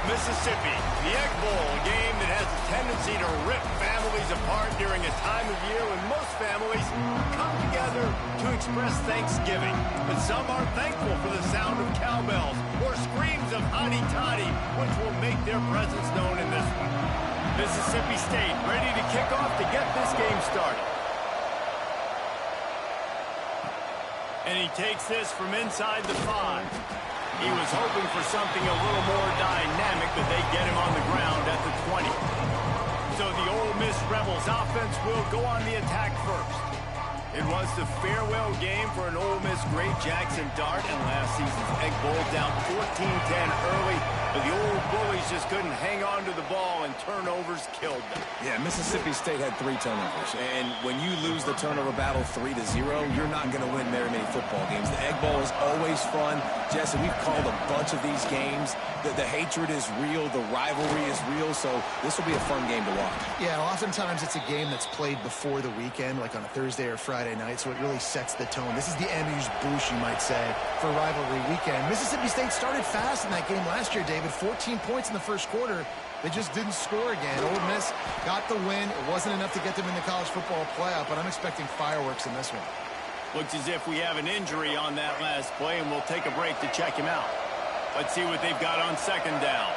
Mississippi, the Egg Bowl, a game that has a tendency to rip families apart during a time of year when most families come together to express Thanksgiving. But some are thankful for the sound of cowbells or screams of hotty toddy, which will make their presence known in this one. Mississippi State ready to kick off to get this game started. And he takes this from inside the 5. He was hoping for something a little more dynamic, but they get him on the ground at the 20. So the Ole Miss Rebels offense will go on the attack first. It was the farewell game for an Ole Miss great Jackson Dart, and last season's Egg Bowl down 14-10 early, but the old bullies just couldn't hang on to the ball, and turnovers killed them. Yeah, Mississippi State had 3 turnovers, and when you lose the turnover battle 3-0, you're not going to win very many football games. The Egg Bowl is always fun. Jesse, we've called a bunch of these games. The hatred is real, the rivalry is real, so this will be a fun game to watch. Yeah, oftentimes it's a game that's played before the weekend, like on a Thursday or Friday night, so it really sets the tone. This is the amuse-bouche, you might say, for rivalry weekend. Mississippi State started fast in that game last year, David. 14 points in the first quarter. They just didn't score again. Ole Miss got the win. It wasn't enough to get them in the college football playoff, but I'm expecting fireworks in this one. Looks as if we have an injury on that last play, and we'll take a break to check him out. Let's see what they've got on second down.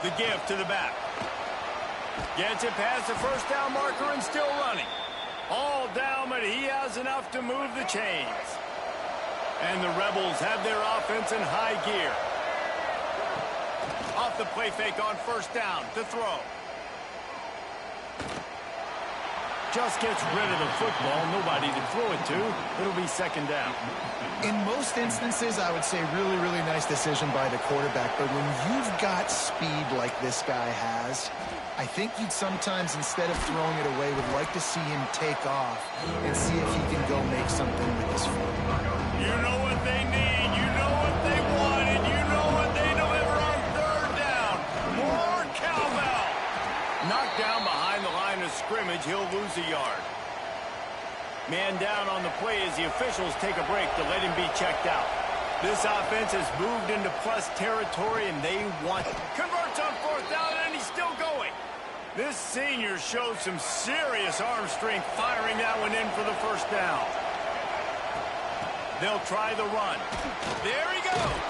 The give to the back. Gets it past the first down marker and still running. All down, but he has enough to move the chains. And the Rebels have their offense in high gear. Off the play fake on first down to throw. Just gets rid of the football. Nobody to throw it to. It'll be second down. In most instances, I would say really, really nice decision by the quarterback. But when you've got speed like this guy has, I think you'd sometimes, instead of throwing it away, would like to see him take off and see if he can go make something with his foot. You know what they need. You know what they want. And you know what they deliver on third down. More cowbell. Knocked down behind the line of scrimmage. He'll lose a yard. Man down on the play as the officials take a break to let him be checked out. This offense has moved into plus territory, and they want it. Converts on fourth down, and he's still going. This senior shows some serious arm strength firing that one in for the first down. They'll try the run. There he goes.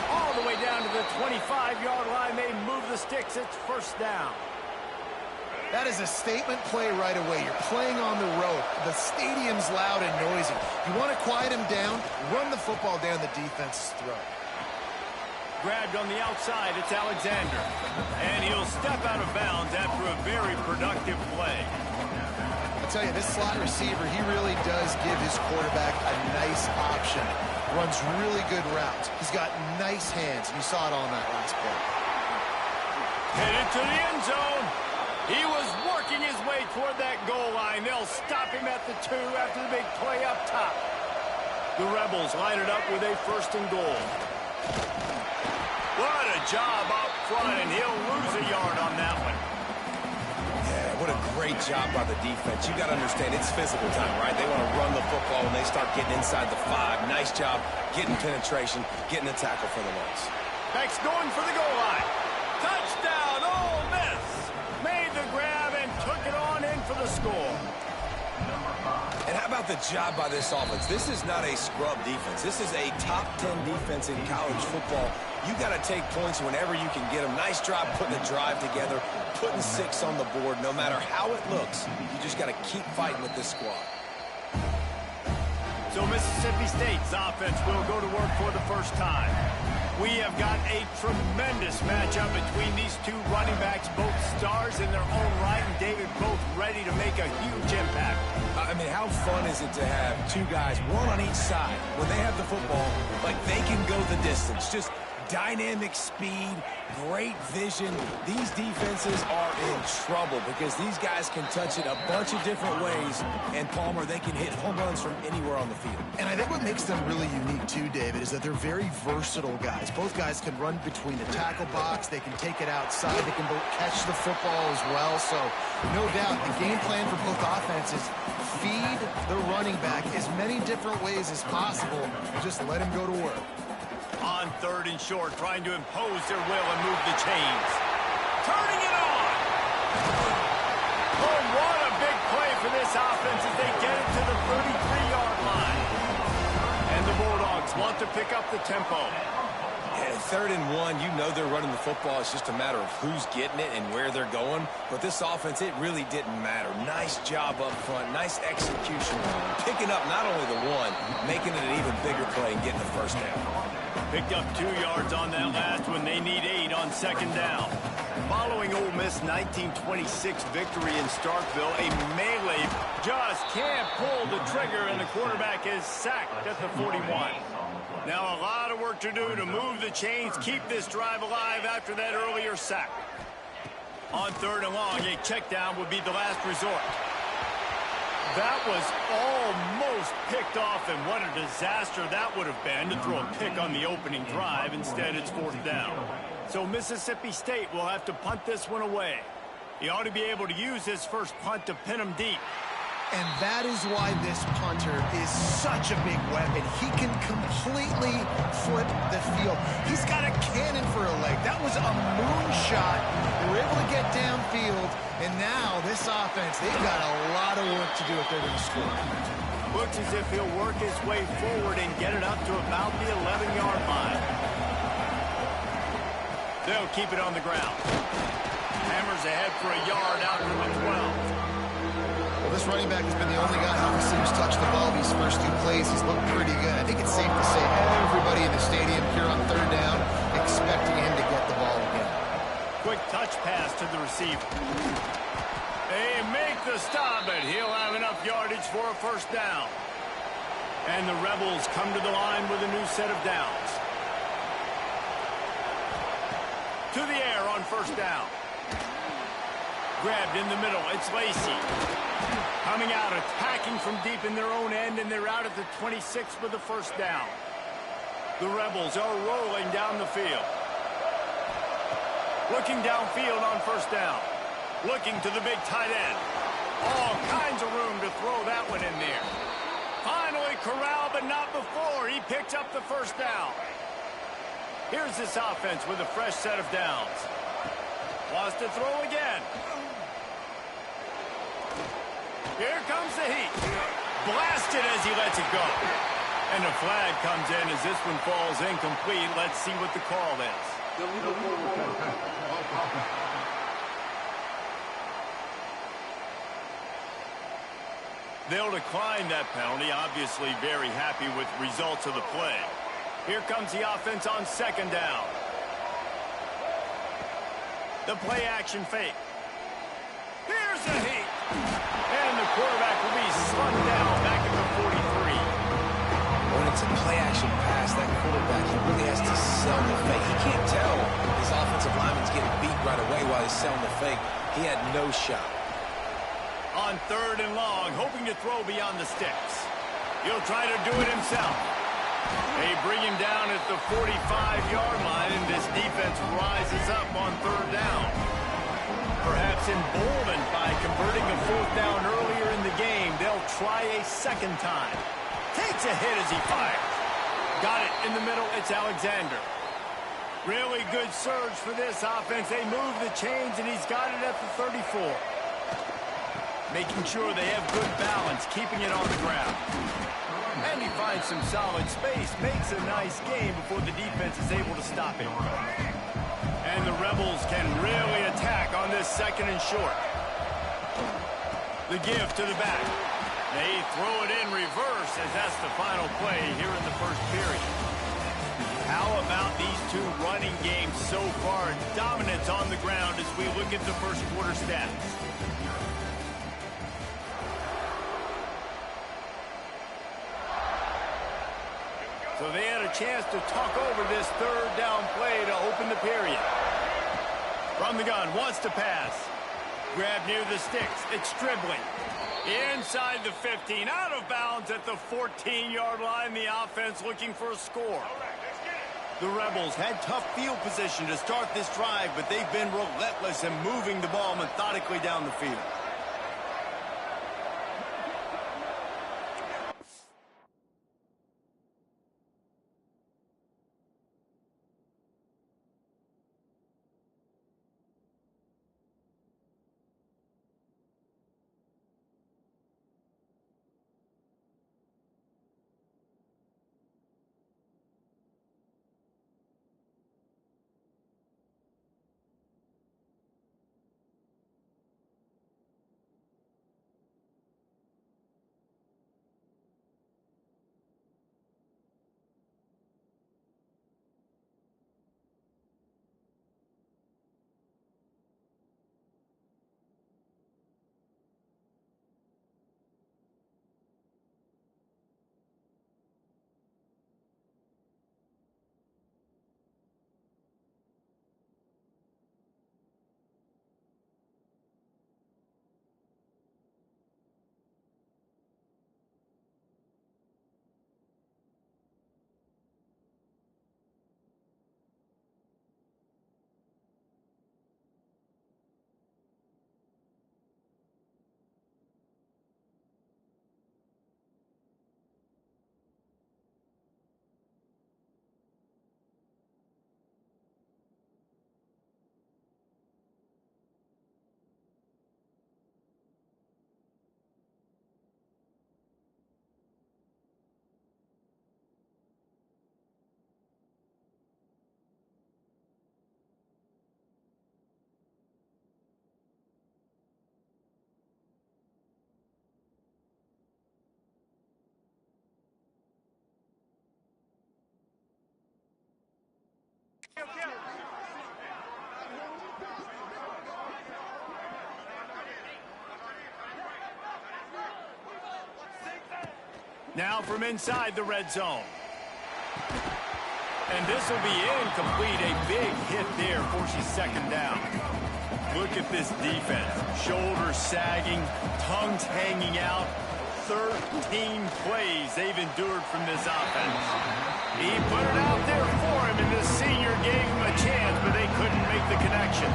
All the way down to the 25-yard line. They move the sticks. It's first down. That is a statement play right away. You're playing on the road. The stadium's loud and noisy. You want to quiet him down, run the football down the defense's throat. Grabbed on the outside, it's Alexander. And he'll step out of bounds after a very productive play. I'll tell you, this slot receiver, he really does give his quarterback a nice option. Runs really good routes. He's got nice hands. You saw it on that last play. Headed to the end zone. He was working his way toward that goal line. They'll stop him at the 2 after the big play up top. The Rebels line it up with a first and goal. What a job up front, and he'll lose a yard on that one. Yeah, what a great job by the defense. You got to understand, it's physical time, right? They want to run the football when they start getting inside the 5. Nice job getting penetration, getting a tackle for the loss. Backs going for the goal line. Touchdown, Ole Miss! Made the grab and took it on in for the score. And how about the job by this offense? This is not a scrub defense. This is a top 10 defense in college football. You got to take points whenever you can get them. Nice job putting the drive together, putting 6 on the board. No matter how it looks, you just got to keep fighting with this squad. So Mississippi State's offense will go to work for the first time. We have got a tremendous matchup between these two running backs, both stars in their own right, and David, both ready to make a huge impact. I mean, how fun is it to have 2 guys, one on each side, when they have the football, like they can go the distance. Just dynamic speed, great vision. These defenses are in trouble because these guys can touch it a bunch of different ways, and Palmer, they can hit home runs from anywhere on the field. And I think what makes them really unique too, David, is that they're very versatile guys. Both guys can run between the tackle box, they can take it outside, they can both catch the football as well. So no doubt the game plan for both offenses, feed the running back as many different ways as possible and just let him go to work. On 3rd and short, trying to impose their will and move the chains. Turning it on! Oh, what a big play for this offense as they get it to the 33-yard line. And the Bulldogs want to pick up the tempo. Yeah, 3rd and 1, you know they're running the football. It's just a matter of who's getting it and where they're going. But this offense, it really didn't matter. Nice job up front, nice execution. Picking up not only the one, making it an even bigger play and getting the first down. Picked up 2 yards on that last one. They need 8 on 2nd down. Following Ole Miss' 1926 victory in Starkville, a melee just can't pull the trigger, and the quarterback is sacked at the 41. Now a lot of work to do to move the chains, keep this drive alive after that earlier sack. On 3rd and long, a check down would be the last resort. That was almost picked off, and what a disaster that would have been to throw a pick on the opening drive. Instead, it's 4th down. So Mississippi State will have to punt this one away. He ought to be able to use his first punt to pin him deep. And that is why this punter is such a big weapon. He can completely flip the field. He's got a cannon for a leg. That was a moonshot. They were able to get downfield, and now this offense, they've got a lot of work to do if they're going to score. Looks as if he'll work his way forward and get it up to about the 11-yard line. They'll keep it on the ground. Hammers ahead for a yard out to the 12. Well, this running back has been the only guy, obviously, who's touched the ball these first 2 plays. He's looked pretty good. I think it's safe to say everybody in the stadium here on 3rd down expecting him to get the ball again. Quick touch pass to the receiver. They make the stop, but he'll have enough yardage for a first down. And the Rebels come to the line with a new set of downs. To the air on 1st down. Grabbed in the middle, it's Lacey. Coming out, attacking from deep in their own end, and they're out at the 26 with the first down. The Rebels are rolling down the field. Looking downfield on 1st down. Looking to the big tight end. All kinds of room to throw that one in there. Finally corralled, but not before. He picks up the first down. Here's this offense with a fresh set of downs. Wants to throw again. Here comes the heat. Blasted as he lets it go. And a flag comes in as this one falls incomplete. Let's see what the call is. They'll decline that penalty, obviously very happy with results of the play. Here comes the offense on 2nd down. The play action fake. Here's the heat. And the quarterback will be slung down back at the 43. When it's a play-action pass, that quarterback, he really has to sell the fake. He can't tell his offensive lineman's getting beat right away while he's selling the fake. He had no shot. On 3rd and long, hoping to throw beyond the sticks. He'll try to do it himself. They bring him down at the 45-yard line, and this defense rises up on 3rd down. Perhaps emboldened by converting a 4th down earlier in the game, they'll try a 2nd time. Takes a hit as he fires. Got it in the middle, it's Alexander. Really good surge for this offense. They move the chains, and he's got it at the 34. Making sure they have good balance, keeping it on the ground. And he finds some solid space, makes a nice game before the defense is able to stop him. And the Rebels can really attack on this 2nd and short. The give to the back. They throw it in reverse as that's the final play here in the 1st period. How about these 2 running games so far? Dominance on the ground as we look at the 1st quarter stats. So they had a chance to talk over this third down play to open the period. From the gun, wants to pass. Grab near the sticks. It's dribbling. Inside the 15, out of bounds at the 14-yard line. The offense looking for a score. The Rebels had tough field position to start this drive, but they've been relentless in moving the ball methodically down the field. Now from inside the red zone. And this will be incomplete. A big hit there, forces second down. Look at this defense. Shoulders sagging, tongues hanging out. 13 plays they've endured from this offense. He put it out there for him, and the senior gave him a chance, but they couldn't make the connection.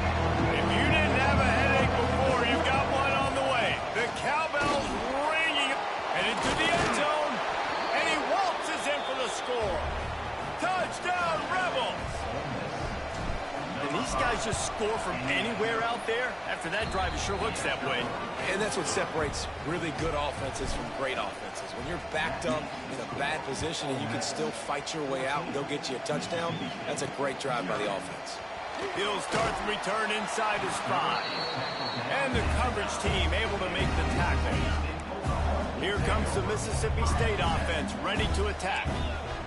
If you didn't have a headache before, you've got one on the way. The cowbell's ringing, and into the end zone, and he waltzes in for the score. Touchdown, Rebels! And these guys just score from anywhere out there. After that drive, it sure looks that way. And that's what separates really good offenses from great offenses. When you're backed up in a bad position and you can still fight your way out and go get you a touchdown, that's a great drive by the offense. He'll start the return inside his 5. And the coverage team able to make the tackle. Here comes the Mississippi State offense ready to attack.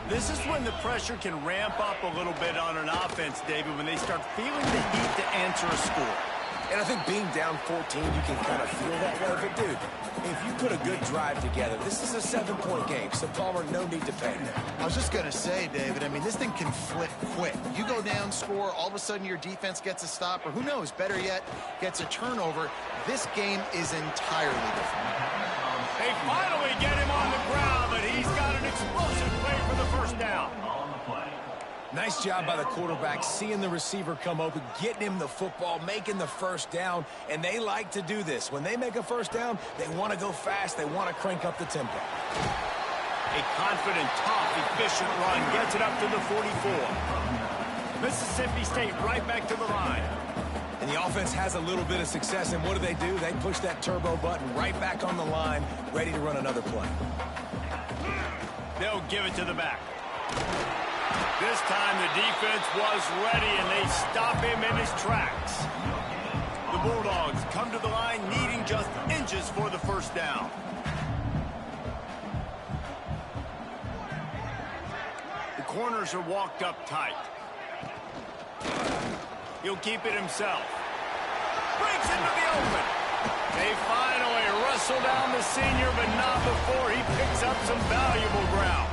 This is when the pressure can ramp up a little bit on an offense, David, when they start feeling the heat to answer a score. And I think being down 14, you can kind of feel that way. But, dude, if you put a good drive together, this is a 7-point game. So, Palmer, no need to panic. I was just going to say, David, I mean, this thing can flip quick. You go down, score, all of a sudden your defense gets a stop, or who knows, better yet, gets a turnover. This game is entirely different. They finally get him on the ground, but he's got an explosive play for the first down. Nice job by the quarterback, seeing the receiver come open, getting him the football, making the first down, and they like to do this. When they make a first down, they want to go fast, they want to crank up the tempo. A confident, tough, efficient run gets it up to the 44. Mississippi State right back to the line. And the offense has a little bit of success, and what do? They push that turbo button right back on the line, ready to run another play. They'll give it to the back. This time the defense was ready, and they stop him in his tracks. The Bulldogs come to the line needing just inches for the first down. The corners are walked up tight. He'll keep it himself. Breaks into the open. They finally wrestle down the senior, but not before he picks up some valuable ground.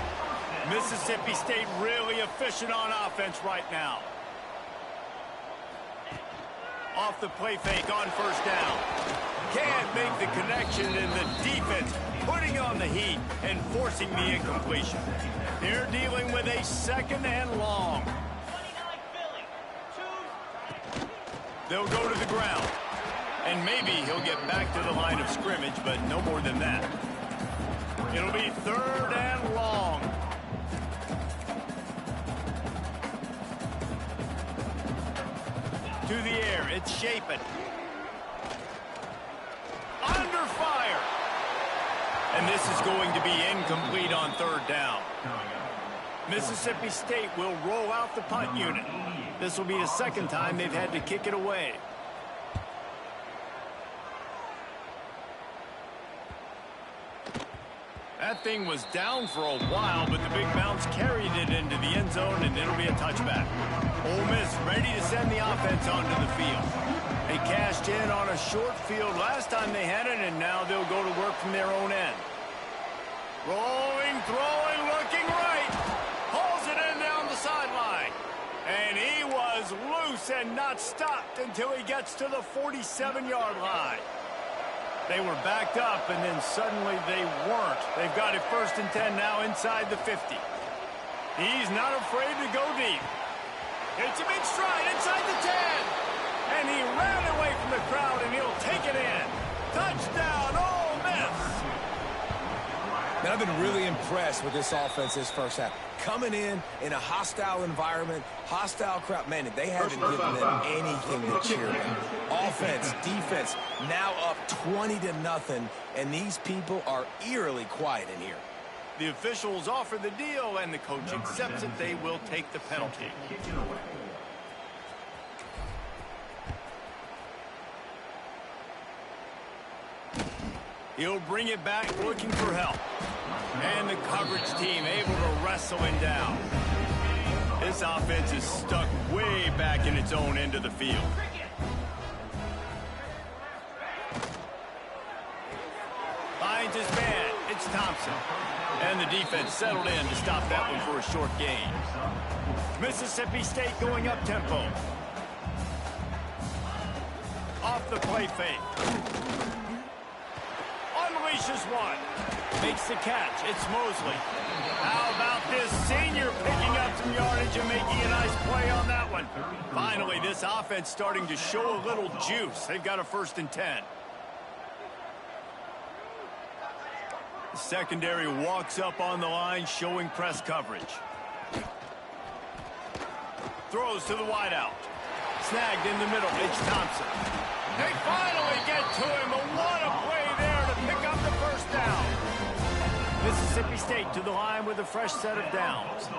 Mississippi State really efficient on offense right now. Off the play fake on first down. Can't make the connection, and the defense putting on the heat and forcing the incompletion. They're dealing with a 2nd and long. They'll go to the ground. And maybe he'll get back to the line of scrimmage, but no more than that. It'll be 3rd and long. To the air, it's Shapen. Under fire. And this is going to be incomplete on 3rd down. Mississippi State will roll out the punt unit. This will be the 2nd time they've had to kick it away. That thing was down for a while, but the big bounce carried it into the end zone, and it'll be a touchback. Ole Miss ready to send the offense onto the field. They cashed in on a short field last time they had it, and now they'll go to work from their own end. Rolling, throwing, looking right. Pulls it in down the sideline. And he was loose and not stopped until he gets to the 47-yard line. They were backed up, and then suddenly they weren't. They've got it 1st and 10 now inside the 50. He's not afraid to go deep. It's a big stride inside the 10. And he ran away from the crowd, and he'll take it in. Touchdown, Ole Miss. Man, I've been really impressed with this offense this first half. Coming in a hostile environment, hostile crowd. Man, they haven't given them anything to cheer about. Offense, defense, now up 20-0, and these people are eerily quiet in here. The officials offer the deal, and the coach accepts it. They will take the penalty. He'll bring it back looking for help. And the coverage team able to wrestle him down. This offense is stuck way back in its own end of the field. Finds his man. It's Thompson. And the defense settled in to stop that one for a short gain. Mississippi State going up tempo. Off the play fake. Unleashes one. Makes the catch. It's Mosley. How about this senior picking up some yardage and making a nice play on that one? Finally, this offense starting to show a little juice. They've got a 1st and 10. The secondary walks up on the line, showing press coverage. Throws to the wideout. Snagged in the middle. It's Thompson. They finally get to him, but what a play there to pick up the 1st down. Mississippi State to the line with a fresh set of downs.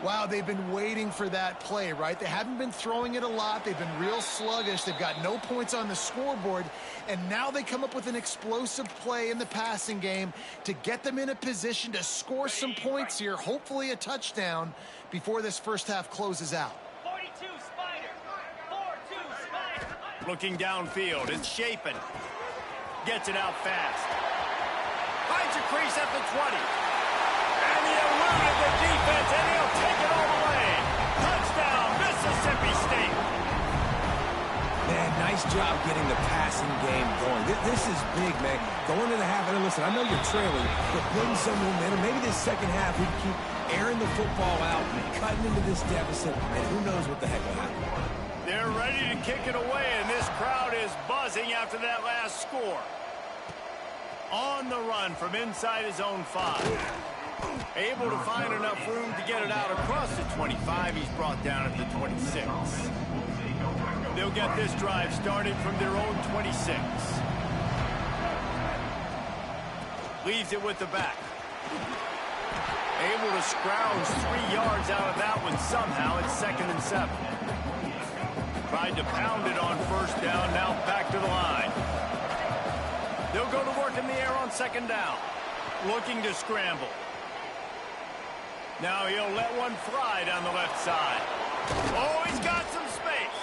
Wow, they've been waiting for that play, right? They haven't been throwing it a lot. They've been real sluggish. They've got no points on the scoreboard. And now they come up with an explosive play in the passing game to get them in a position to score some points here, hopefully a touchdown, before this first half closes out. 42 Spider. 4-2 Spider. Looking downfield, it's Shapen. Gets it out fast. Finds a crease at the 20. And he eluded the defense, and he'll take it all the way. Touchdown, Mississippi State. Man, nice job getting the passing game going. This is big, man. Going into the half, and listen, I know you're trailing, but bring some momentum. Maybe this second half we keep airing the football out, cutting into this deficit, and who knows what the heck will happen. They're ready to kick it away, and this crowd is buzzing after that last score. On the run from inside his own 5. Able to find enough room to get it out across the 25. He's brought down at the 26. They'll get this drive started from their own 26. Leaves it with the back. Able to scrounge 3 yards out of that one somehow. It's 2nd and 7. Tried to pound it on 1st down. Now back to the line. They'll go to work in the air on 2nd down. Looking to scramble. Now he'll let one fly down the left side. Oh, he's got some space.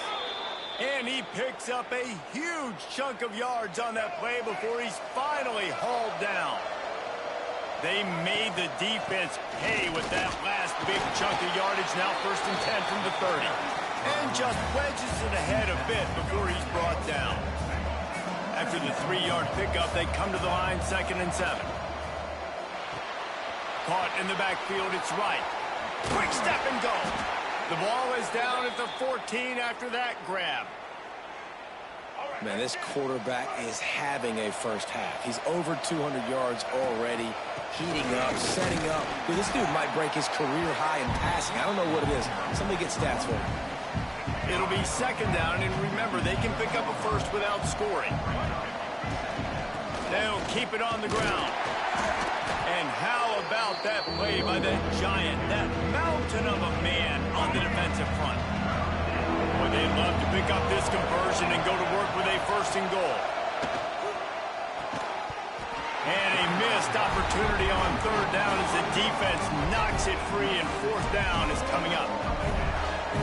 And he picks up a huge chunk of yards on that play before he's finally hauled down. They made the defense pay with that last big chunk of yardage. Now 1st and 10 from the 30. And just wedges it ahead a bit before he's brought down. After the 3-yard pickup, they come to the line 2nd and 7. Caught in the backfield, it's right. Quick step and go. The ball is down at the 14 after that grab. Man, this quarterback is having a first half. He's over 200 yards already, heating up, setting up. Dude, this dude might break his career high in passing. I don't know what it is. Somebody get stats for him. It'll be 2nd down, and remember, they can pick up a first without scoring. They'll keep it on the ground. And how about that play by that giant, that mountain of a man on the defensive front? Boy, they'd love to pick up this conversion and go to work with a 1st and goal. And a missed opportunity on 3rd down as the defense knocks it free, and 4th down is coming up.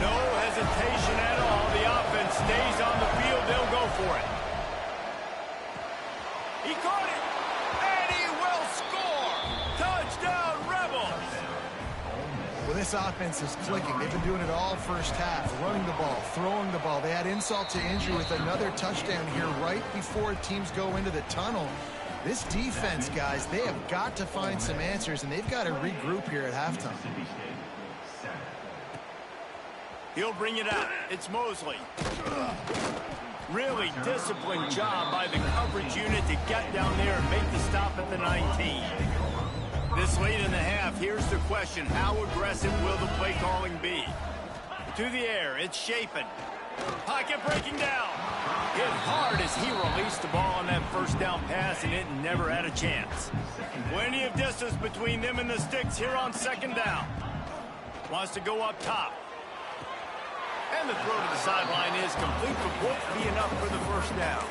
No hesitation at all. The offense stays on the field. They'll go for it. He caught it, and he will score. Touchdown, Rebels. Well, this offense is clicking. They've been doing it all first half, running the ball, throwing the ball. They had insult to injury with another touchdown here right before teams go into the tunnel. This defense, guys, they have got to find some answers, and they've got to regroup here at halftime. He'll bring it out. It's Mosley. Really disciplined job by the coverage unit to get down there and make the stop at the 19. This late in the half, here's the question. How aggressive will the play calling be? To the air, it's Chapin. Pocket breaking down. Hit hard as he released the ball on that 1st down pass, and it never had a chance. Plenty of distance between them and the sticks here on 2nd down. Wants to go up top. And the throw to the sideline is complete, but won't be enough for the 1st down.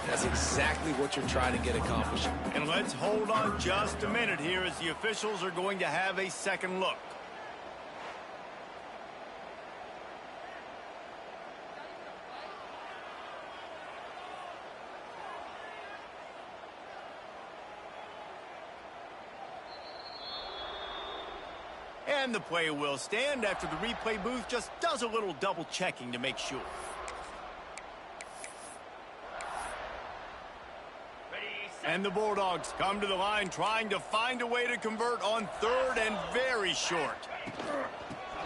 That's exactly what you're trying to get accomplished. And let's hold on just a minute here as the officials are going to have a second look. And the play will stand after the replay booth just does a little double checking to make sure. And the Bulldogs come to the line trying to find a way to convert on 3rd and very short.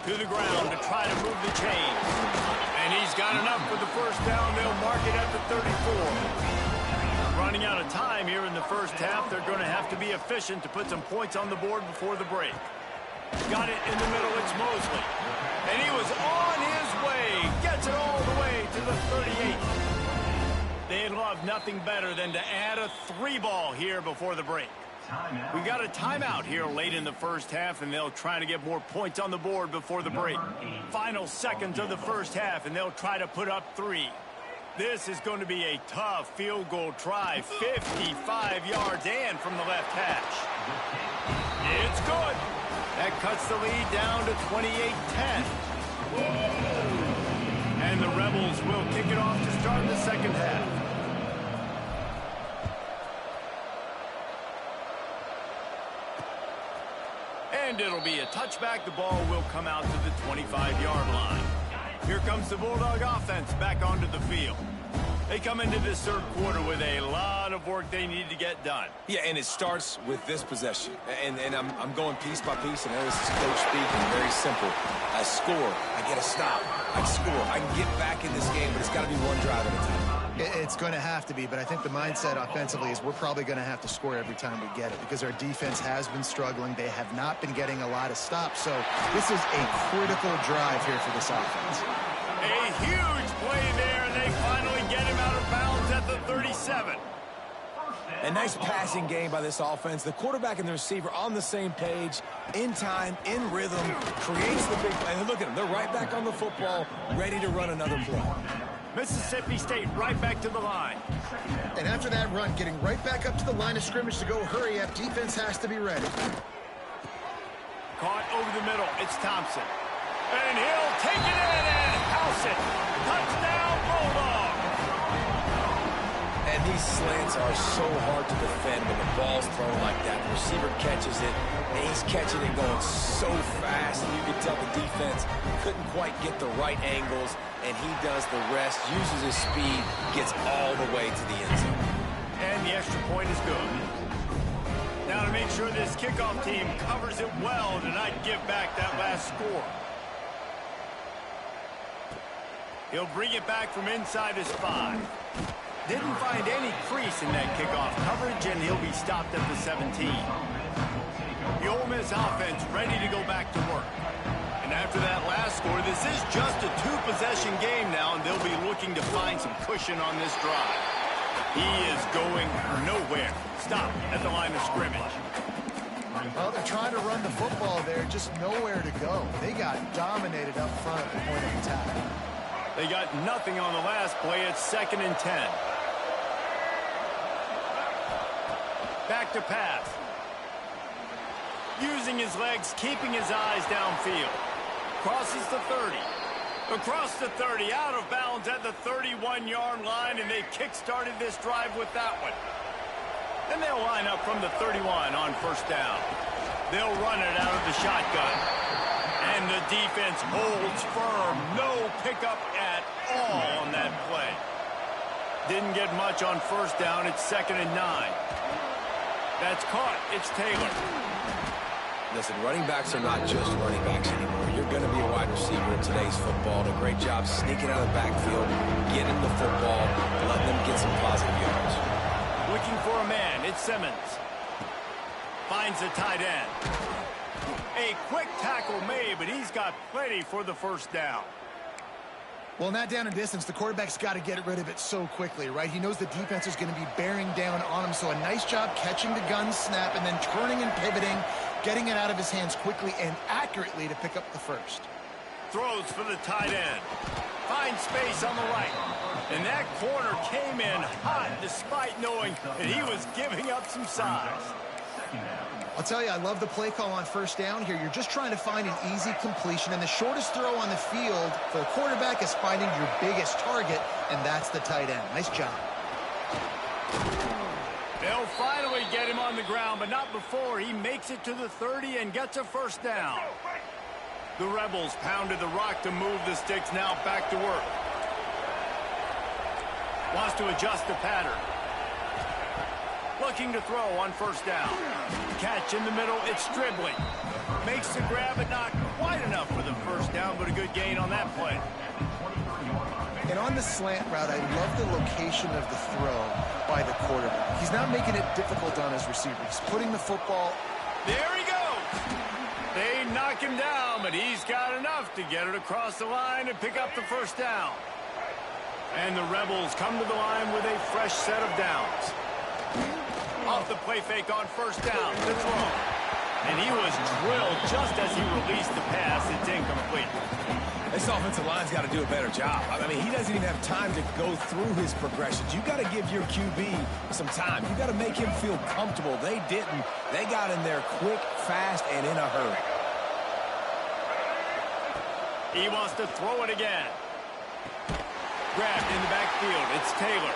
To the ground to try to move the chains. And he's got enough for the 1st down. They'll mark it at the 34. Running out of time here in the first half. They're going to have to be efficient to put some points on the board before the break. Got it in the middle, it's Mosley. And he was on his way. Gets it all the way to the 38. They'd love nothing better than to add a 3-ball here before the break. We got a timeout here late in the first half, and they'll try to get more points on the board before the break. Final seconds of the first half, and they'll try to put up 3. This is going to be a tough field goal try. 55 yards and from the left hash. It's good. That cuts the lead down to 28-10. And the Rebels will kick it off to start the second half. And it'll be a touchback. The ball will come out to the 25-yard line. Here comes the Bulldog offense back onto the field. They come into this third quarter with a lot of work they need to get done. Yeah, and it starts with this possession. And I'm going piece by piece, and this is coach speaking, very simple. I score, I get a stop, I score. I can get back in this game, but it's got to be one drive at a time. It's going to have to be, but I think the mindset offensively is we're probably going to have to score every time we get it because our defense has been struggling. They have not been getting a lot of stops, so this is a critical drive here for this offense. A huge play there, and they finally get him out of bounds at the 37. A nice passing game by this offense. The quarterback and the receiver on the same page, in time, in rhythm, creates the big play. And look at them. They're right back on the football, ready to run another play. Mississippi State right back to the line. And after that run, getting right back up to the line of scrimmage to go hurry up, defense has to be ready. Caught over the middle. It's Thompson. And he'll take it in and house it. Touchdown, Bulldog. And these slants are so hard to defend when the ball's thrown like that. The receiver catches it, and he's catching it going so fast. And you can tell the defense couldn't quite get the right angles, and he does the rest, uses his speed, gets all the way to the end zone. And the extra point is good. Now to make sure this kickoff team covers it well to not give back that last score. He'll bring it back from inside his 5. Didn't find any crease in that kickoff coverage, and he'll be stopped at the 17. The Ole Miss offense ready to go back to work. And after that last score, this is just a 2-possession game now, and they'll be looking to find some cushion on this drive. He is going nowhere. Stop at the line of scrimmage. Well, they're trying to run the football there, just nowhere to go. They got dominated up front at the point of attack. They got nothing on the last play. It's 2nd and 10. Back to pass. Using his legs, keeping his eyes downfield. Crosses the 30. Across the 30, out of bounds at the 31-yard line, and they kick-started this drive with that one. Then they'll line up from the 31 on 1st down. They'll run it out of the shotgun. And the defense holds firm. No pickup at all on that play. Didn't get much on 1st down. It's 2nd and 9. That's caught. It's Taylor. Listen, running backs are not just running backs anymore. You're going to be a wide receiver in today's football. Did a great job sneaking out of the backfield, getting the football, letting them get some positive yards. Looking for a man. It's Simmons. Finds the tight end. A quick tackle made, but he's got plenty for the 1st down. Well, in that down and distance, the quarterback's got to get rid of it so quickly, right? He knows the defense is going to be bearing down on him, so a nice job catching the gun snap and then turning and pivoting, getting it out of his hands quickly and accurately to pick up the 1st. Throws for the tight end. Finds space on the right. And that corner came in hot despite knowing that he was giving up some size. I'll tell you, I love the play call on 1st down here. You're just trying to find an easy completion, and the shortest throw on the field for a quarterback is finding your biggest target, and that's the tight end. Nice job. They'll finally get him on the ground, but not before he makes it to the 30 and gets a 1st down. The Rebels pounded the rock to move the sticks, now back to work. Wants to adjust the pattern. Looking to throw on 1st down. Catch in the middle, it's dribbling. Makes the grab, but not quite enough for the 1st down, but a good gain on that play. And on the slant route, I love the location of the throw by the quarterback. He's not making it difficult on his receivers. He's putting the football. There he goes. They knock him down, but he's got enough to get it across the line and pick up the 1st down. And the Rebels come to the line with a fresh set of downs. Off the play fake on 1st down. The throw. And he was drilled just as he released the pass. It's incomplete. This offensive line's got to do a better job. I mean, he doesn't even have time to go through his progressions. You got to give your QB some time. You got to make him feel comfortable. They didn't. They got in there quick, fast, and in a hurry. He wants to throw it again. Grabbed in the backfield. It's Taylor.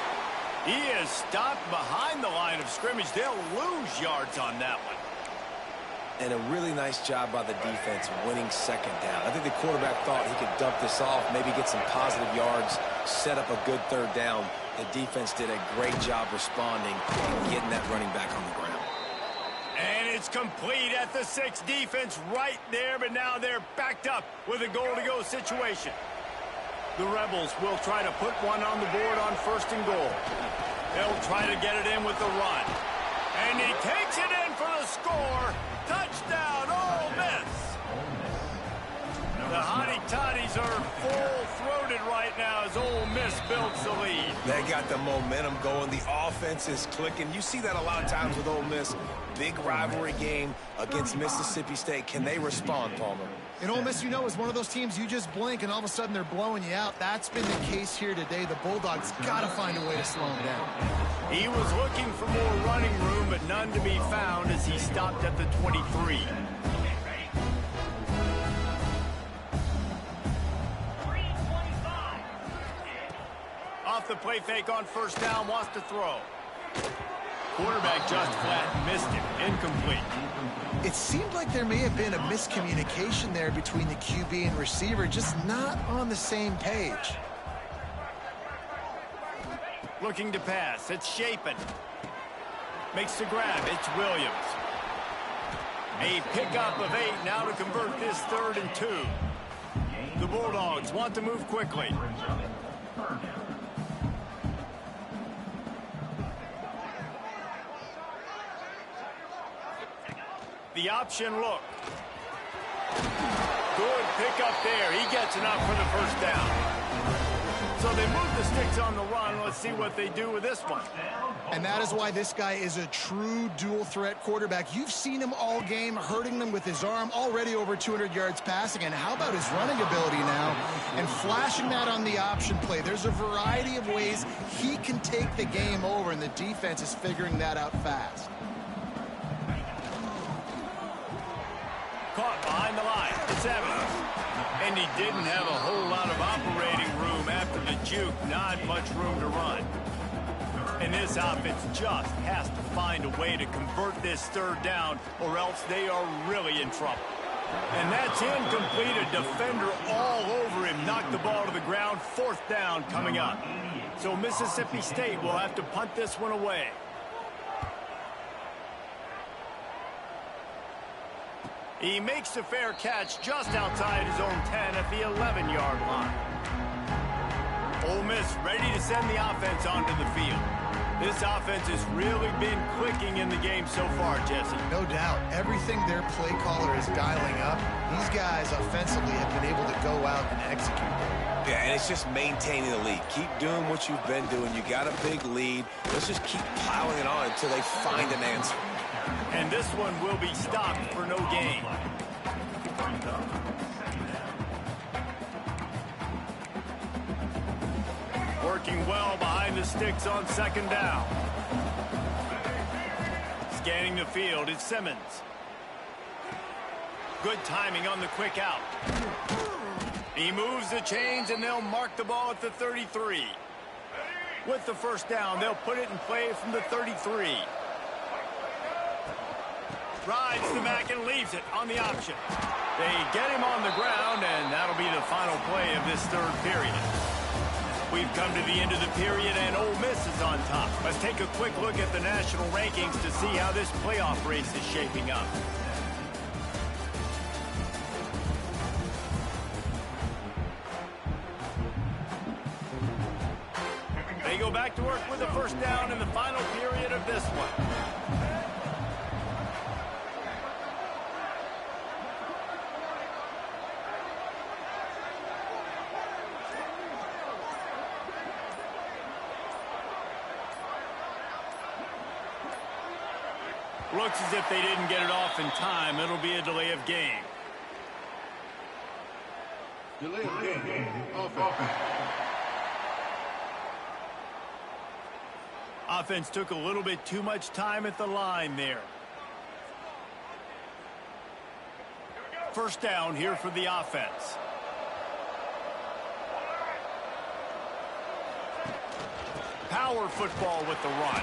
He is stopped behind the line of scrimmage. They'll lose yards on that one. And a really nice job by the defense winning 2nd down. I think the quarterback thought he could dump this off, maybe get some positive yards, set up a good 3rd down. The defense did a great job responding and getting that running back on the ground. And it's complete at the 6. Defense right there, but now they're backed up with a goal-to-go situation. The Rebels will try to put one on the board on 1st and goal. They'll try to get it in with the run. And he takes it in for the score. Touchdown, Ole Miss. The Hottie-Toddies are full-throated right now as Ole Miss builds the lead. They got the momentum going. The offense is clicking. You see that a lot of times with Ole Miss. Big rivalry game against Mississippi State. Can they respond, Palmer? And Ole Miss, you know, is one of those teams you just blink and all of a sudden they're blowing you out. That's been the case here today. The Bulldogs got to find a way to slow them down. He was looking for more running room, but none to be found as he stopped at the 23. Off the play fake on first down, wants to throw. Quarterback just flat missed it. Incomplete. It seemed like there may have been a miscommunication there between the QB and receiver, just not on the same page. Looking to pass. It's Shapen. Makes the grab. It's Williams. A pickup of 8 now to convert this 3rd and 2. The Bulldogs want to move quickly. The option look. Good pickup there. He gets enough for the first down. So they move the sticks on the run. Let's see what they do with this one. And that is why this guy is a true dual-threat quarterback. You've seen him all game, hurting them with his arm, already over 200 yards passing. And how about his running ability now? And flashing that on the option play. There's a variety of ways he can take the game over, and the defense is figuring that out fast. Caught behind the line. It's Evans. And he didn't have a whole lot of operating room after the juke. Not much room to run. And this offense just has to find a way to convert this 3rd down, or else they are really in trouble. And that's incomplete. A defender all over him. Knocked the ball to the ground. 4th down coming up. So Mississippi State will have to punt this one away. He makes the fair catch just outside his own 10 at the 11-yard line. Ole Miss ready to send the offense onto the field. This offense has really been clicking in the game so far, Jesse. No doubt. Everything their play caller is dialing up, these guys offensively have been able to go out and execute. Yeah, and it's just maintaining the lead. Keep doing what you've been doing. You got a big lead. Let's just keep plowing it on until they find an answer. And this one will be stopped for no gain. Working well behind the sticks on 2nd down. Scanning the field, it's Simmons. Good timing on the quick out. He moves the chains, and they'll mark the ball at the 33. With the first down, they'll put it in play from the 33. Rides the back and leaves it on the option. They get him on the ground, and that'll be the final play of this 3rd period. We've come to the end of the period, and Ole Miss is on top. Let's take a quick look at the national rankings to see how this playoff race is shaping up. They go back to work with the first down in the final period of this one. Looks as if they didn't get it off in time. It'll be a delay of game. Delay of game. Offense. Offense took a little bit too much time at the line there. First down here for the offense. Power football with the run.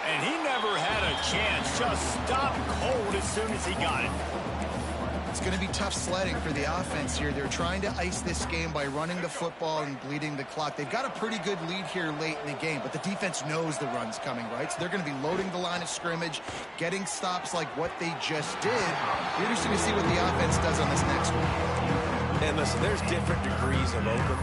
And he never had a chance. Just stopped cold as soon as he got it. It's going to be tough sledding for the offense here. They're trying to ice this game by running the football and bleeding the clock. They've got a pretty good lead here late in the game, but the defense knows the run's coming, right? So they're going to be loading the line of scrimmage, getting stops like what they just did. Be interesting to see what the offense does on this next one. And listen, there's different degrees of open,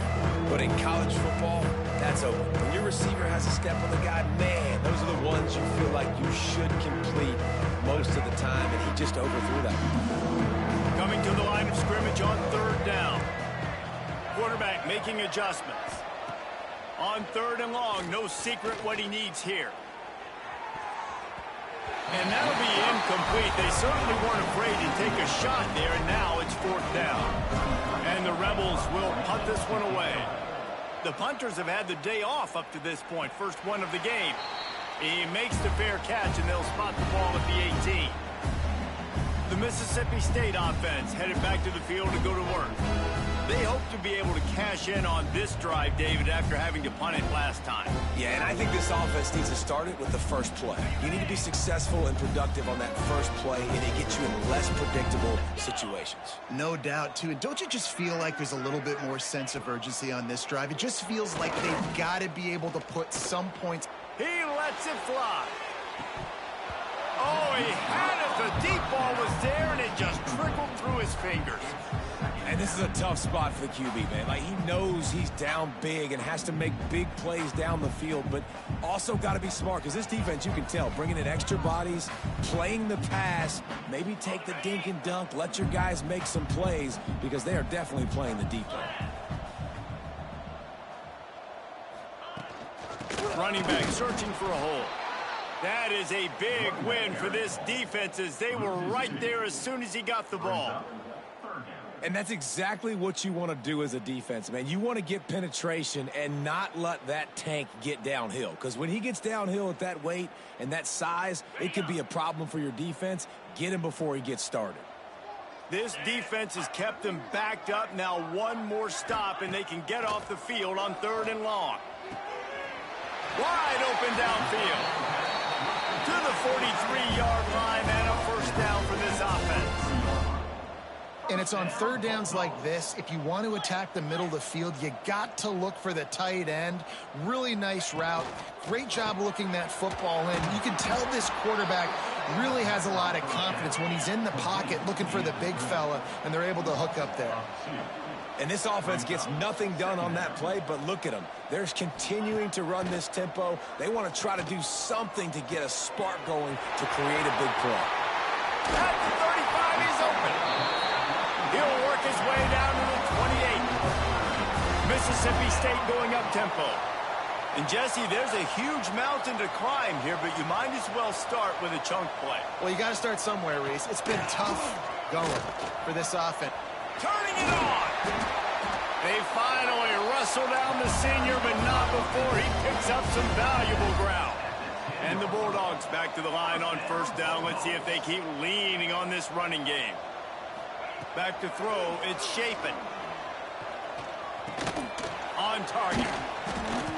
but in college football, that's open. When your receiver has a step on the guy, man, those are the ones you feel like you should complete most of the time, and he just overthrew that. Coming to the line of scrimmage on 3rd down. Quarterback making adjustments. On 3rd and long, no secret what he needs here. And that'll be incomplete. They certainly weren't afraid to take a shot there, and now it's 4th down. And the Rebels will punt this one away. The punters have had the day off up to this point. First one of the game. He makes the fair catch, and they'll spot the ball at the 18. The Mississippi State offense headed back to the field to go to work. They hope to be able to cash in on this drive, David, after having to punt it last time. Yeah, and I think this offense needs to start it with the first play. You need to be successful and productive on that first play, and it gets you in less predictable situations. No doubt, too. And don't you just feel like there's a little bit more sense of urgency on this drive? It just feels like they've got to be able to put some points. He lets it fly. Oh, he had it. The deep ball was there, and it just trickled through his fingers. And this is a tough spot for the QB, man. Like, he knows he's down big and has to make big plays down the field, but also got to be smart, because this defense, you can tell, bringing in extra bodies, playing the pass, maybe take the dink and dunk, let your guys make some plays, because they are definitely playing the deep end. Running back searching for a hole. That is a big win for this defense, as they were right there as soon as he got the ball. And that's exactly what you want to do as a defense, man. You want to get penetration and not let that tank get downhill. Because when he gets downhill at that weight and that size, it could be a problem for your defense. Get him before he gets started. This defense has kept them backed up. Now one more stop, and they can get off the field on 3rd and long. Wide open downfield. To the 43-yard line, and a first down for this offense. And it's on 3rd downs like this. If you want to attack the middle of the field, you got to look for the tight end. Really nice route. Great job looking that football in. You can tell this quarterback really has a lot of confidence when he's in the pocket looking for the big fella, and they're able to hook up there. And this offense gets nothing done on that play, but look at them. They're continuing to run this tempo. They want to try to do something to get a spark going to create a big play. At the 35, he's open. He'll work his way down to the 28. Mississippi State going up tempo. And Jesse, there's a huge mountain to climb here, but you might as well start with a chunk play. Well, you got to start somewhere, Reese. It's been tough going for this offense. Turning it on. They finally wrestle down the senior, but not before he picks up some valuable ground. And the Bulldogs back to the line on 1st down. Let's see if they keep leaning on this running game. Back to throw, it's Chapin. On target.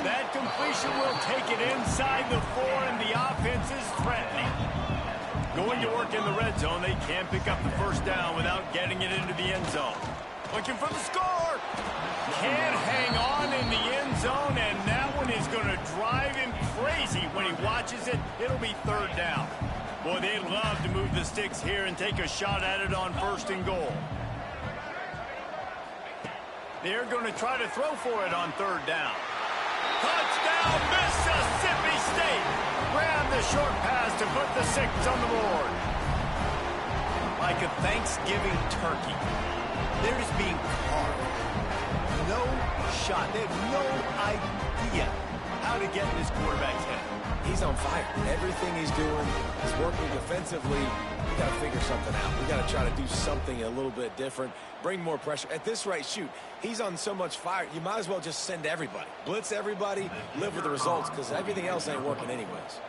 That completion will take it inside the 4, and the offense is threatening. Going to work in the red zone, they can't pick up the first down without getting it into the end zone. Looking for the score. Can't hang on in the end zone, and that one is going to drive him crazy when he watches it. It'll be 3rd down. Boy, they'd love to move the sticks here and take a shot at it on 1st and goal. They're going to try to throw for it on 3rd down. Touchdown, Mississippi State! Grab the short pass to put the 6 on the board. Like a Thanksgiving turkey, they're just being carved. No shot. They have no idea how to get in this quarterback's head. He's on fire. Everything he's doing is working defensively. We got to figure something out. We got to try to do something a little bit different. Bring more pressure. At this rate, shoot, he's on so much fire, you might as well just send everybody. Blitz everybody, live with the results, because everything else ain't working anyways.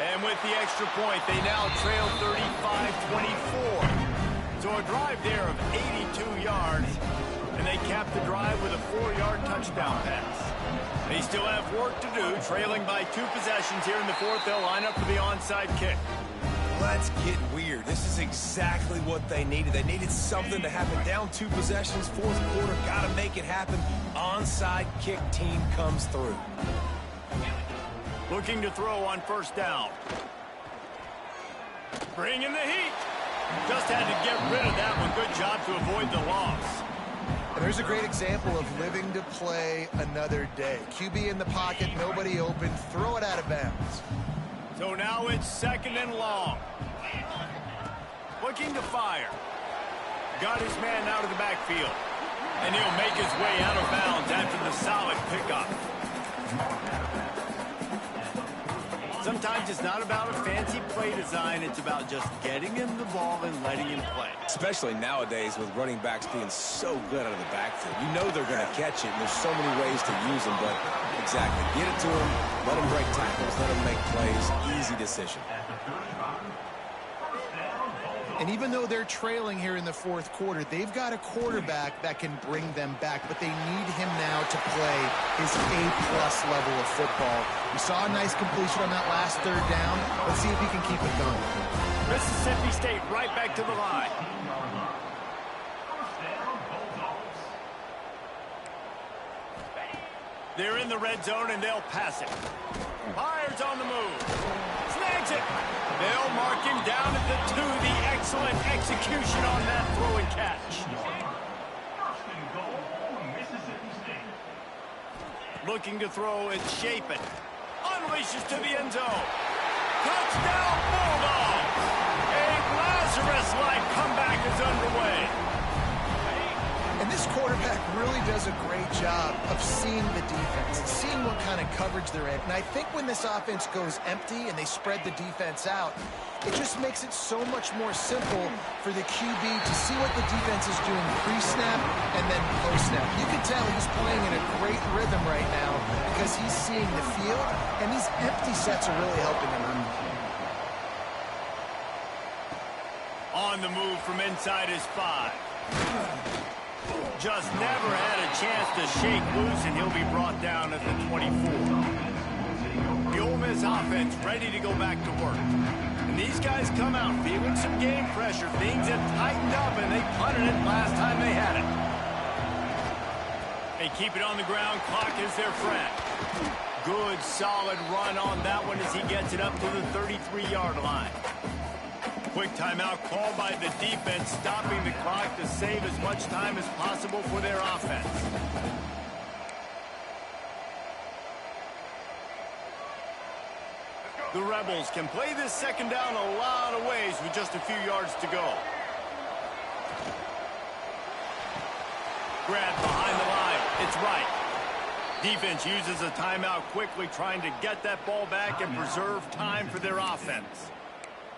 And with the extra point, they now trail 35-24. So a drive there of 82 yards, and they cap the drive with a 4-yard touchdown pass. They still have work to do, trailing by 2 possessions here in the 4th. They'll line up for the onside kick. Let's get weird. This is exactly what they needed. They needed something to happen. Down 2 possessions, 4th quarter, got to make it happen. Onside kick team comes through. Looking to throw on 1st down. Bringing the heat. Just had to get rid of that one. Good job to avoid the loss. And there's a great example of living to play another day. QB in the pocket, nobody open, throw it out of bounds. So now it's 2nd and long. Looking to fire. Got his man out of the backfield. And he'll make his way out of bounds after the solid pickup. Sometimes it's not about a fancy play design. It's about just getting him the ball and letting him play. Especially nowadays with running backs being so good out of the backfield. You know they're going to catch it, and there's so many ways to use them, but exactly. Get it to them, let them break tackles, let them make plays. Easy decision. And even though they're trailing here in the fourth quarter, they've got a quarterback that can bring them back, but they need him now to play his A-plus level of football. We saw a nice completion on that last third down. Let's see if he can keep it going. Mississippi State right back to the line. They're in the red zone, and they'll pass it. Fires on the move. Snags it. They'll mark him down at the 2. The excellent execution on that throw and catch. Looking to throw, it's Shapen. Unleashes to the end zone. Touchdown, Bulldogs! A Lazarus-like comeback is underway. And this quarterback really does a great job of seeing the defense, seeing what kind of coverage they're in. And I think when this offense goes empty and they spread the defense out, it just makes it so much more simple for the QB to see what the defense is doing pre-snap and then post-snap. You can tell he's playing in a great rhythm right now because he's seeing the field, and these empty sets are really helping him out. On the move from inside his 5. Just never had a chance to shake loose, and he'll be brought down at the 24. The Ole Miss offense ready to go back to work. And these guys come out feeling some game pressure. Things have tightened up, and they punted it last time they had it. They keep it on the ground. Clock is their friend. Good, solid run on that one as he gets it up to the 33-yard line. Quick timeout called by the defense, stopping the clock to save as much time as possible for their offense. The Rebels can play this second down a lot of ways with just a few yards to go. Grab behind the line. It's right. Defense uses a timeout quickly, trying to get that ball back and preserve time for their offense.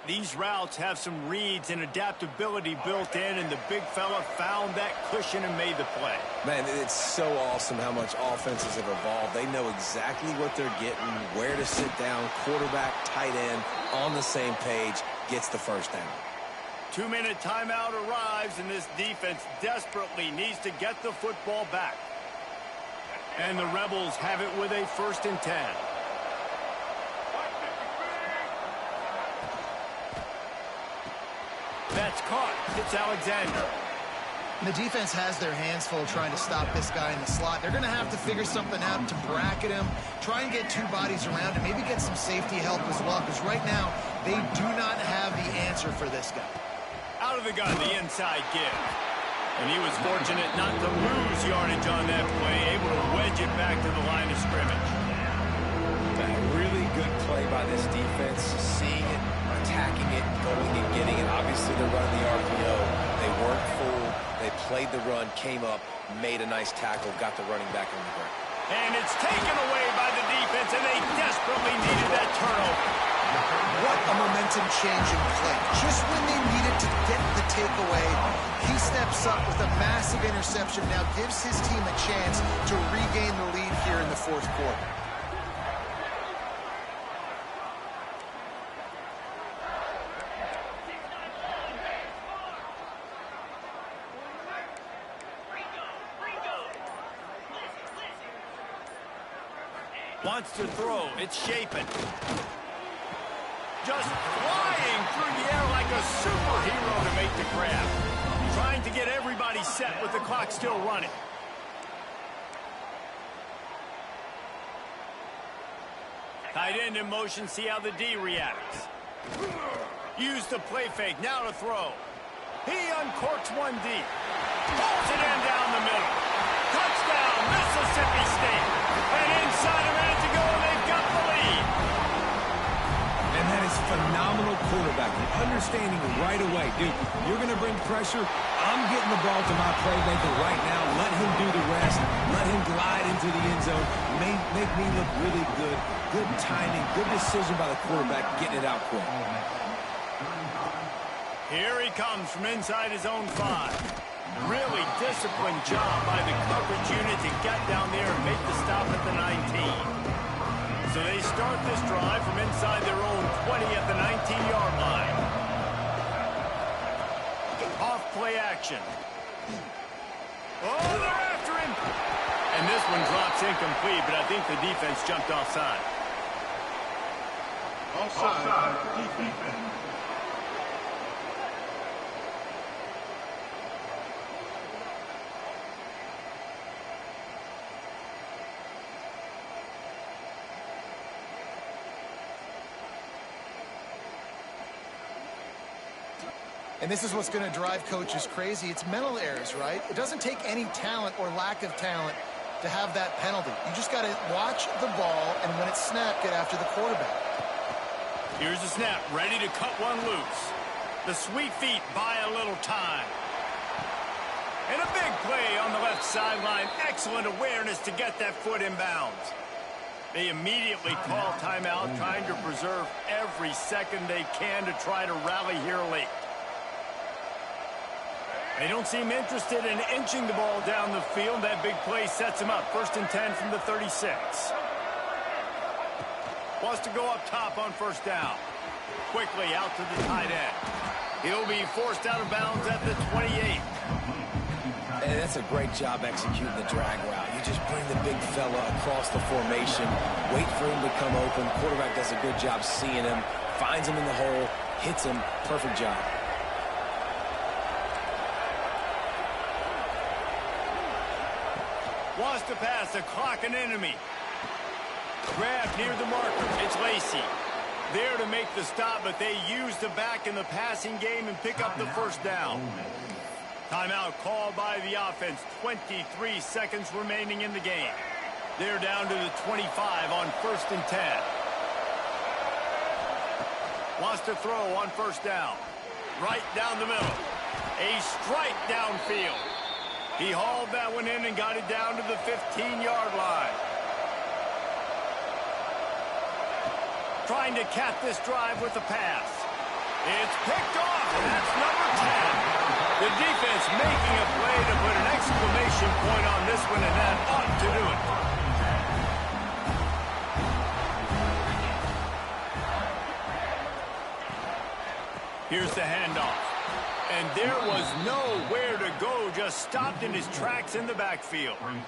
These routes have some reads and adaptability built in, and the big fella found that cushion and made the play. Man, it's so awesome how much offenses have evolved. They know exactly what they're getting, where to sit down, quarterback, tight end, on the same page, gets the first down. 2-minute timeout arrives, and this defense desperately needs to get the football back. And the Rebels have it with a 1st and 10. That's caught. It's Alexander. The defense has their hands full trying to stop this guy in the slot. They're going to have to figure something out to bracket him, try and get 2 bodies around him, maybe get some safety help as well, because right now they do not have the answer for this guy. Out of the gun, the inside give. And he was fortunate not to lose yardage on that play, able to wedge it back to the line of scrimmage. A really good play by this defense, seeing it, attacking it, going and getting it. Obviously, they're running the RPO. They weren't fooled. They played the run, came up, made a nice tackle, got the running back on the ground. And it's taken away by the defense, and they desperately needed that turnover. What a momentum-changing play. Just when they needed to get the takeaway, he steps up with a massive interception, now gives his team a chance to regain the lead here in the fourth quarter. Wants to throw. It's Shapen. Just flying through the air like a superhero to make the grab. Trying to get everybody set with the clock still running. Tight end in motion. See how the D reacts. Use the play fake. Now to throw. He uncorks one deep. Pulls it in down the middle. Touchdown, Mississippi State. And inside a minute to go, and they've got the lead. And that is phenomenal quarterbacking. Understanding right away, dude, you're going to bring pressure. I'm getting the ball to my playmaker right now. Let him do the rest. Let him glide into the end zone. Make me look really good. Good timing, good decision by the quarterback, getting it out quick. Here he comes from inside his own 5. Really disciplined job by the coverage unit to get down there and make the stop at the 19. So they start this drive from inside their own 20 at the 19-yard line. play action. Oh, they're after him. And this one drops incomplete, but I think the defense jumped offside. Offside. Defense. And this is what's going to drive coaches crazy. It's mental errors, right? It doesn't take any talent or lack of talent to have that penalty. You just got to watch the ball, and when it's snapped, get after the quarterback. Here's the snap, ready to cut one loose. The sweet feet buy a little time. And a big play on the left sideline. Excellent awareness to get that foot in bounds. They immediately call timeout, trying to preserve every second they can to try to rally here late. They don't seem interested in inching the ball down the field. That big play sets him up. 1st and 10 from the 36. Wants to go up top on 1st down. Quickly out to the tight end. He'll be forced out of bounds at the 28. And that's a great job executing the drag route. You just bring the big fella across the formation, wait for him to come open. Quarterback does a good job seeing him, finds him in the hole, hits him. Perfect job. Wants to pass, a clock an enemy. Grab near the marker. It's Lacey. There to make the stop, but they use the back in the passing game and pick up the 1st down. Timeout called by the offense. 23 seconds remaining in the game. They're down to the 25 on 1st and 10. Wants to throw on 1st down. Right down the middle. A strike downfield. He hauled that one in and got it down to the 15-yard line. Trying to cap this drive with a pass. It's picked off, and that's number 10. The defense making a play to put an exclamation point on this one, and that ought to do it. Here's the handoff. And there was nowhere to go, just stopped in his tracks in the backfield. Bulldogs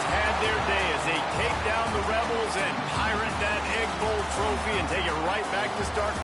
had their day as they take down the Rebels and pirate that Egg Bowl trophy and take it right back to start.